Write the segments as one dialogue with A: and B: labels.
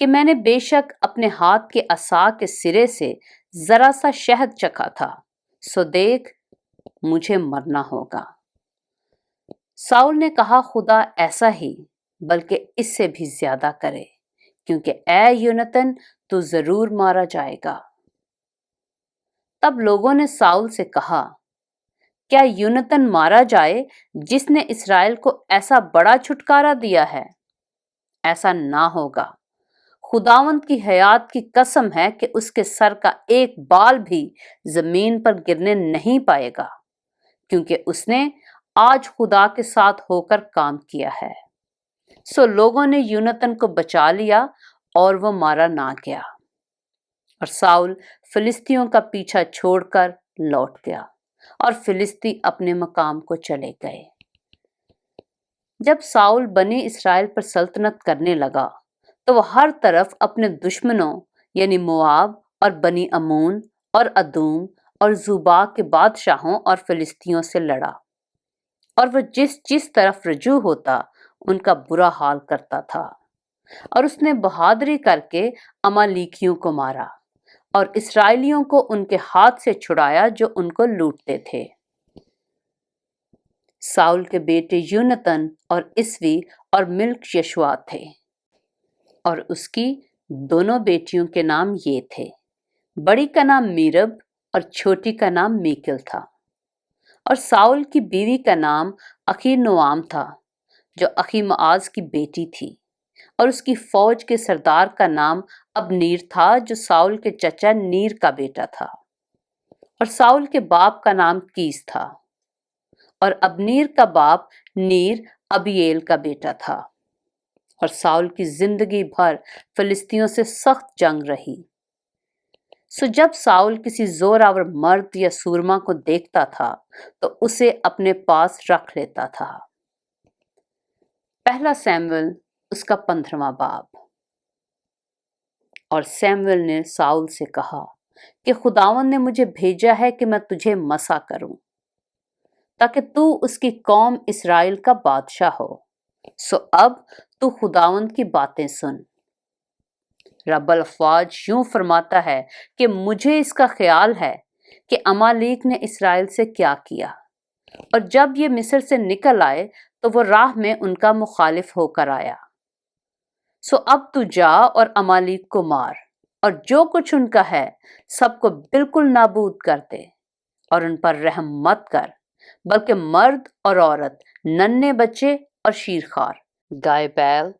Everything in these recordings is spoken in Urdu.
A: کہ میں نے بے شک اپنے ہاتھ کے عصا کے سرے سے ذرا سا شہد چکھا تھا، سو دیکھ مجھے مرنا ہوگا۔ ساؤل نے کہا خدا ایسا ہی بلکہ اس سے بھی زیادہ کرے، کیونکہ اے یونتن تو ضرور مارا جائے گا۔ تب لوگوں نے ساؤل سے کہا، کیا یونتن مارا جائے جس نے اسرائیل کو ایسا بڑا چھٹکارا دیا ہے؟ ایسا نہ ہوگا، خداوند کی حیات کی قسم ہے کہ اس کے سر کا ایک بال بھی زمین پر گرنے نہیں پائے گا، کیونکہ اس نے آج خدا کے ساتھ ہو کر کام کیا ہے۔ سو لوگوں نے یونتن کو بچا لیا اور وہ مارا نہ گیا، اور ساؤل فلسطینیوں کا پیچھا چھوڑ کر لوٹ گیا اور فلسطی اپنے مقام کو چلے گئے۔ جب ساؤل بنی اسرائیل پر سلطنت کرنے لگا تو وہ ہر طرف اپنے دشمنوں یعنی مواب اور بنی امون اور ادوم اور زوبا کے بادشاہوں اور فلسطینیوں سے لڑا، اور وہ جس طرف رجوع ہوتا ان کا برا حال کرتا تھا، اور اس نے بہادری کر کے امالیکیوں کو مارا اور اسرائیلیوں کو ان کے ہاتھ سے چھڑایا جو ان کو لوٹتے تھے۔ ساؤل کے بیٹے یونتن اور اسوی اور ملک یشوا تھے، اور اس کی دونوں بیٹیوں کے نام یہ تھے، بڑی کا نام میرب اور چھوٹی کا نام میکل تھا۔ اور ساؤل کی بیوی کا نام اخی نوام تھا جو اخی معاذ کی بیٹی تھی، اور اس کی فوج کے سردار کا نام ابنیر تھا جو ساؤل کے چچا نیر کا بیٹا تھا، اور ساؤل کے باپ کا نام کیس تھا، اور ابنیر کا باپ نیر ابییل کا بیٹا تھا۔ اور ساؤل کی زندگی بھر فلسطینیوں سے سخت جنگ رہی۔ سو جب ساؤل کسی زور آور مرد یا سورما کو دیکھتا تھا تو اسے اپنے پاس رکھ لیتا تھا۔ پہلا سیموئیل اس کا 15واں باب۔ اور سیموئیل نے ساؤل سے کہا کہ خداوند نے مجھے بھیجا ہے کہ میں تجھے مسا کروں تاکہ تو اس کی قوم اسرائیل کا بادشاہ ہو۔ سو اب تو خداوند کی باتیں سن۔ رب الافواج یوں فرماتا ہے کہ مجھے اس کا خیال ہے کہ امالیک نے اسرائیل سے کیا کیا، اور جب یہ مصر سے نکل آئے تو وہ راہ میں ان کا مخالف ہو کر آیا۔ سو اب تو جا اور امالیک کو مار، اور جو کچھ ان کا ہے سب کو بالکل نابود کر دے، اور ان پر رحم مت کر، بلکہ مرد اور عورت، ننھے بچے اور شیرخوار، گائے بیل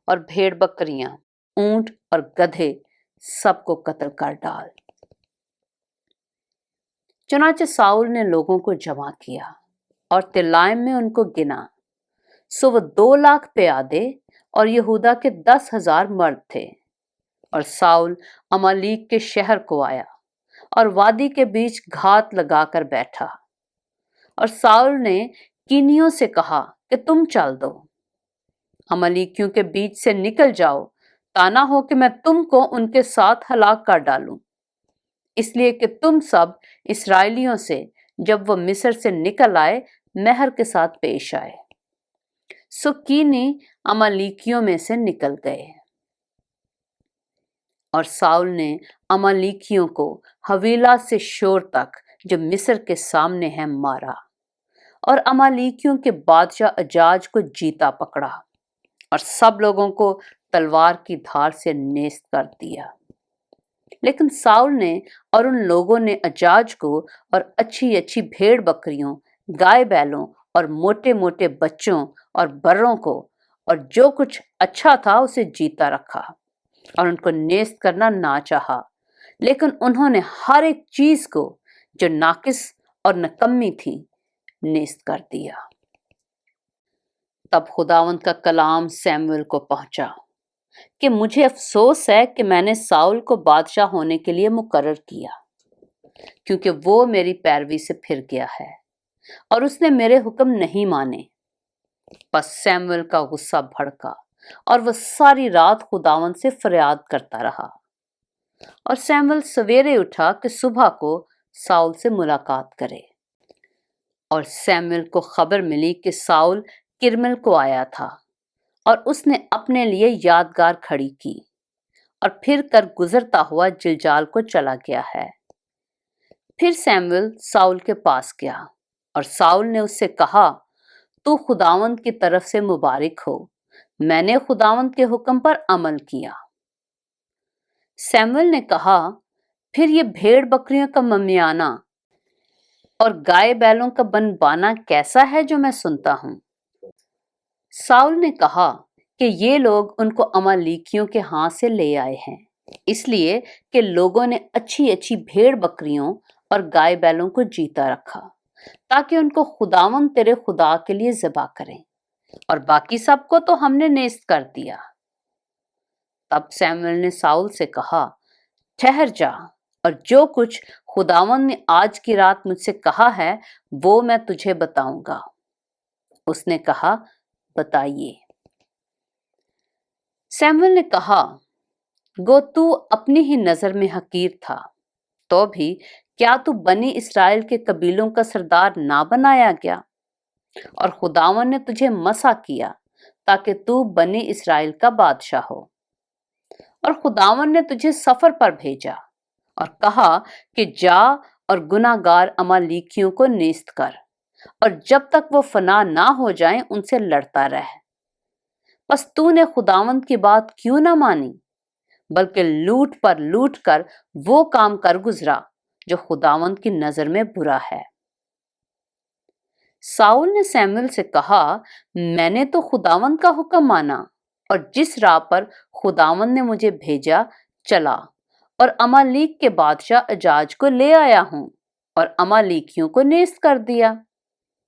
A: اور بھیڑ بکریاں، اونٹ اور گدھے سب کو قتل کر ڈال۔ چنانچہ ساؤل نے لوگوں کو جمع کیا اور تلائم میں ان کو گنا، سو وہ 2,00,000 پیادے اور یہودا کے 10,000 مرد تھے۔ اور ساؤل امالیک کے شہر کو آیا اور وادی کے بیچ گھات لگا کر بیٹھا، اور ساؤل نے کینیوں سے کہا کہ تم چل دو، امالیکیوں کے بیچ سے نکل جاؤ، تانا ہو کہ میں تم کو ان کے ساتھ ہلاک کر ڈالوں، اس لیے کہ تم سب اسرائیلیوں سے جب وہ مصر سے نکل آئے مہر کے ساتھ پیش آئے۔ سو کینی امالیکیوں میں سے نکل گئے، اور ساؤل نے امالیکیوں کو حویلا سے شور تک جو مصر کے سامنے ہے مارا، اور امالیکیوں کے بادشاہ اجاج کو جیتا پکڑا اور سب لوگوں کو تلوار کی دھار سے نیست کر دیا۔ لیکن ساؤل نے اور ان لوگوں نے اجاج کو اور اچھی اچھی بھیڑ بکریوں، گائے بیلوں اور موٹے موٹے بچوں اور بروں کو اور جو کچھ اچھا تھا اسے جیتا رکھا، اور ان کو نیست کرنا نہ چاہا، لیکن انہوں نے ہر ایک چیز کو جو ناقص اور نکمی تھی نیست کر دیا۔ تب خداوند کا کلام سیموئیل کو پہنچا کہ مجھے افسوس ہے کہ میں نے ساؤل کو بادشاہ ہونے کے لیے مقرر کیا، کیونکہ وہ میری پیروی سے پھر گیا ہے اور اس نے میرے حکم نہیں مانے۔ بس سیموئیل کا غصہ بھڑکا اور وہ ساری رات خداوند سے فریاد کرتا رہا، اور سیموئیل سویرے اٹھا کہ صبح کو ساؤل سے ملاقات کرے۔ اور سیموئیل کو خبر ملی کہ ساؤل کرمل کو آیا تھا، اور اس نے اپنے لیے یادگار کھڑی کی اور پھر کر گزرتا ہوا جلجال کو چلا گیا ہے۔ پھر سیموئل ساؤل کے پاس گیا اور ساؤل نے اس سے کہا، تو خداوند کی طرف سے مبارک ہو، میں نے خداوند کے حکم پر عمل کیا۔ سیموئل نے کہا، پھر یہ بھیڑ بکریوں کا ممیانہ اور گائے بیلوں کا بنبانا کیسا ہے جو میں سنتا ہوں؟ ساؤل نے کہا کہ یہ لوگ ان کو امالیکیوں کے ہاتھ سے لے آئے ہیں، اس لیے کہ لوگوں نے اچھی اچھی بھیڑ بکریوں اور گائے بیلوں کو جیتا رکھا تاکہ ان کو خداوند تیرے خدا کے لیے ذبح کریں، اور باقی سب کو تو ہم نے نیست کر دیا۔ تب سیموئیل نے ساؤل سے کہا، ٹھہر جا، اور جو کچھ خداوند نے آج کی رات مجھ سے کہا ہے وہ میں تجھے بتاؤں گا۔ اس نے کہا، بتائیے۔ سیموئیل نے کہا، گو تو اپنی ہی نظر میں حقیر تھا، تو بھی کیا تو بنی اسرائیل کے قبیلوں کا سردار نہ بنایا گیا؟ اور خداوند نے تجھے مسح کیا تاکہ تو بنی اسرائیل کا بادشاہ ہو۔ اور خداوند نے تجھے سفر پر بھیجا اور کہا کہ جا اور گناہ گار امالیکیوں کو نیست کر، اور جب تک وہ فنا نہ ہو جائیں ان سے لڑتا رہ۔ بس تو نے خداوند کی بات کیوں نہ مانی، بلکہ لوٹ پر لوٹ کر وہ کام کر گزرا جو خداوند کی نظر میں برا ہے۔ ساؤل نے سیموئیل سے کہا، میں نے تو خداوند کا حکم مانا اور جس راہ پر خداوند نے مجھے بھیجا چلا، اور امالیک کے بادشاہ اجاج کو لے آیا ہوں اور امالیکیوں کو نیست کر دیا۔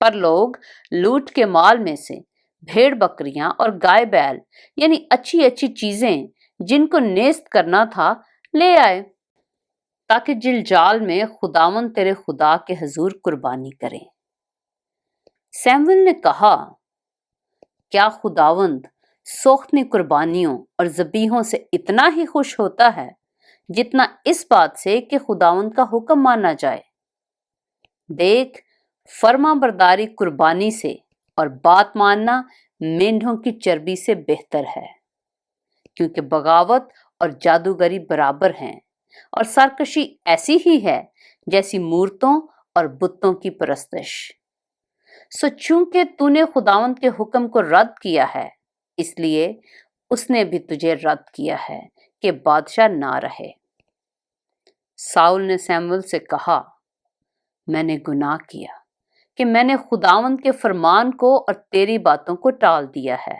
A: پر لوگ لوٹ کے مال میں سے بھیڑ بکریاں اور گائے بیل، یعنی اچھی اچھی چیزیں جن کو نیست کرنا تھا، لے آئے تاکہ جلجال میں خداوند تیرے خدا کے حضور قربانی کریں۔ سیموئیل نے کہا، کیا خداوند سوختنی قربانیوں اور ذبیحوں سے اتنا ہی خوش ہوتا ہے جتنا اس بات سے کہ خداوند کا حکم مانا جائے؟ دیکھ، فرما برداری قربانی سے اور بات ماننا مینڈھوں کی چربی سے بہتر ہے، کیونکہ بغاوت اور جادوگری برابر ہیں، اور سرکشی ایسی ہی ہے جیسی مورتوں اور بتوں کی پرستش۔ سو چونکہ تو نے خداوند کے حکم کو رد کیا ہے، اس لیے اس نے بھی تجھے رد کیا ہے کہ بادشاہ نہ رہے۔ ساؤل نے سیموئیل سے کہا، میں نے گناہ کیا کہ میں نے خداوند کے فرمان کو اور تیری باتوں کو ٹال دیا ہے،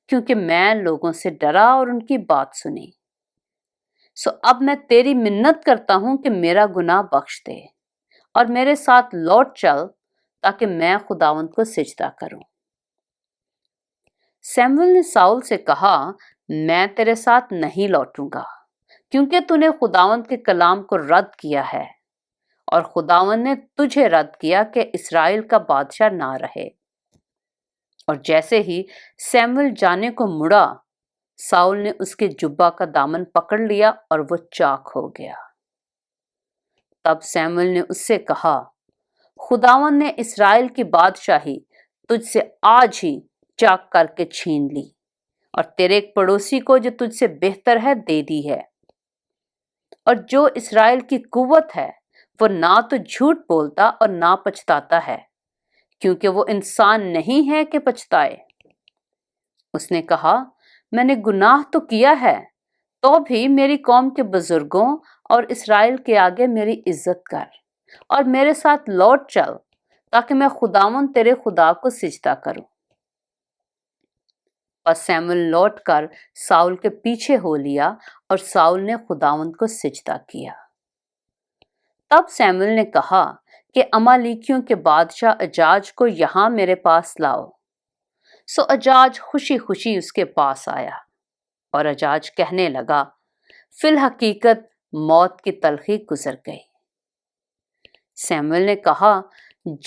A: کیونکہ میں لوگوں سے ڈرا اور ان کی بات سنی۔ سو اب میں تیری منت کرتا ہوں کہ میرا گناہ بخش دے اور میرے ساتھ لوٹ چل تاکہ میں خداوند کو سجدہ کروں۔ سیموئیل نے ساؤل سے کہا، میں تیرے ساتھ نہیں لوٹوں گا، کیونکہ تو نے خداوند کے کلام کو رد کیا ہے، اور خداوند نے تجھے رد کیا کہ اسرائیل کا بادشاہ نہ رہے۔ اور جیسے ہی سیموئیل جانے کو مڑا، ساؤل نے اس کے جبہ کا دامن پکڑ لیا اور وہ چاک ہو گیا۔ تب سیموئیل نے اس سے کہا، خداوند نے اسرائیل کی بادشاہی تجھ سے آج ہی چاک کر کے چھین لی، اور تیرے ایک پڑوسی کو جو تجھ سے بہتر ہے دے دی ہے۔ اور جو اسرائیل کی قوت ہے وہ نہ تو جھوٹ بولتا اور نہ پچھتاتا ہے، کیونکہ وہ انسان نہیں ہے کہ پچھتائے۔ اس نے کہا، میں نے گناہ تو کیا ہے، تو بھی میری قوم کے بزرگوں اور اسرائیل کے آگے میری عزت کر اور میرے ساتھ لوٹ چل تاکہ میں خداوند تیرے خدا کو سجدہ کروں۔ اور سیموئیل لوٹ کر ساؤل کے پیچھے ہو لیا اور ساؤل نے خداوند کو سجدہ کیا۔ تب سیموئیل نے کہا کہ امالیکیوں کے بادشاہ اجاج کو یہاں میرے پاس لاؤ۔ سو اجاج خوشی خوشی اس کے پاس آیا، اور اجاج کہنے لگا، فی الحقیقت موت کی تلخی گزر گئی۔ سیموئیل نے کہا،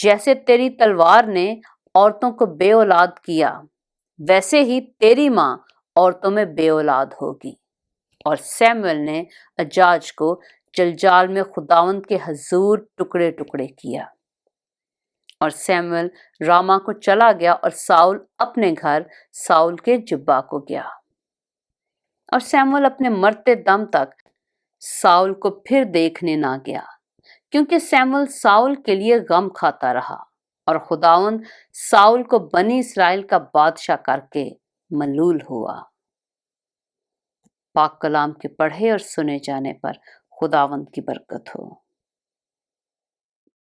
A: جیسے تیری تلوار نے عورتوں کو بے اولاد کیا، ویسے ہی تیری ماں عورتوں میں بے اولاد ہوگی۔ اور سیموئیل نے اجاج کو جلجال میں خداوند کے حضور ٹکڑے ٹکڑے کیا۔ اور سیموئیل راما کو چلا گیا اور ساؤل اپنے گھر ساؤل کے جبہ کو گیا۔ اور سیموئل اپنے مرتے دم تک ساؤل کو پھر دیکھنے نہ گیا، کیونکہ سیموئل ساؤل کے لیے غم کھاتا رہا اور خداوند ساؤل کو بنی اسرائیل کا بادشاہ کر کے ملول ہوا۔ پاک کلام کے پڑھے اور سنے جانے پر خداوند کی برکت ہو۔